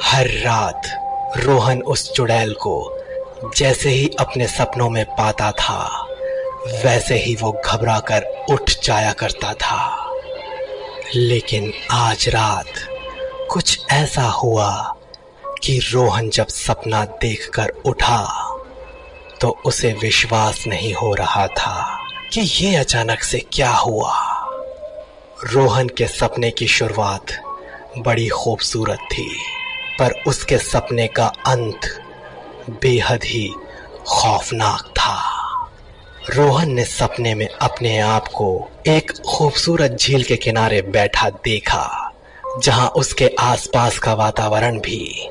हर रात रोहन उस चुड़ैल को जैसे ही अपने सपनों में पाता था, वैसे ही वो घबरा कर उठ जाया करता था। लेकिन आज रात कुछ ऐसा हुआ कि रोहन जब सपना देखकर उठा तो उसे विश्वास नहीं हो रहा था कि ये अचानक से क्या हुआ। रोहन के सपने की शुरुआत बड़ी खूबसूरत थी, पर उसके सपने का अंत बेहद ही खौफनाक था। रोहन ने सपने में अपने आप को एक खूबसूरत झील के किनारे बैठा देखा, जहां उसके आसपास का वातावरण भी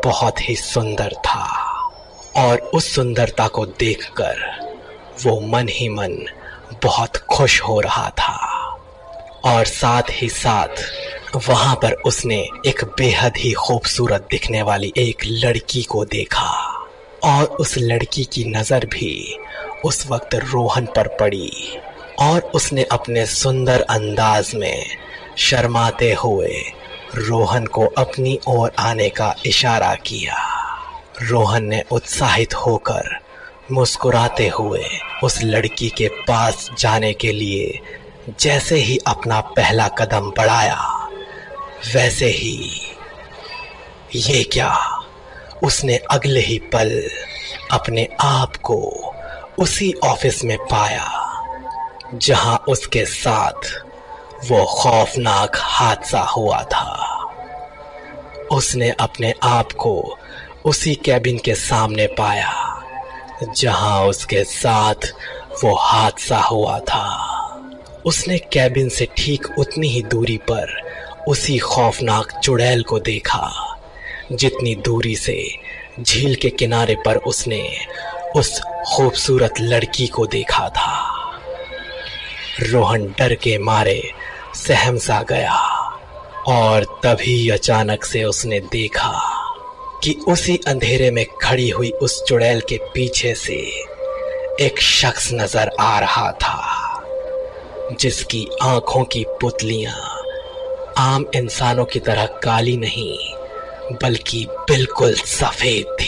बहुत ही सुंदर था। और उस सुंदरता को देखकर वो मन ही मन बहुत खुश हो रहा था। और साथ ही साथ वहां पर उसने एक बेहद ही खूबसूरत दिखने वाली एक लड़की को देखा, और उस लड़की की नजर भी उस वक्त रोहन पर पड़ी, और उसने अपने सुंदर अंदाज में शर्माते हुए रोहन को अपनी ओर आने का इशारा किया। रोहन ने उत्साहित होकर मुस्कुराते हुए उस लड़की के पास जाने के लिए जैसे ही अपना पहला कदम बढ़ाया, वैसे ही ये क्या, उसने अगले ही पल अपने आप को उसी ऑफिस में पाया जहां उसके साथ वो खौफनाक हादसा हुआ था। उसने अपने आप को उसी कैबिन के सामने पाया जहां उसके साथ वो हादसा हुआ था। उसने कैबिन से ठीक उतनी ही दूरी पर उसी खौफनाक चुड़ैल को देखा जितनी दूरी से झील के किनारे पर उसने उस खूबसूरत लड़की को देखा था। रोहन डर के मारे सहम सा गया, और तभी अचानक से उसने देखा कि उसी अंधेरे में खड़ी हुई उस चुड़ैल के पीछे से एक शख्स नजर आ रहा था, जिसकी आंखों की पुतलियां आम इंसानों की तरह काली नहीं बल्कि बिल्कुल सफेद थी।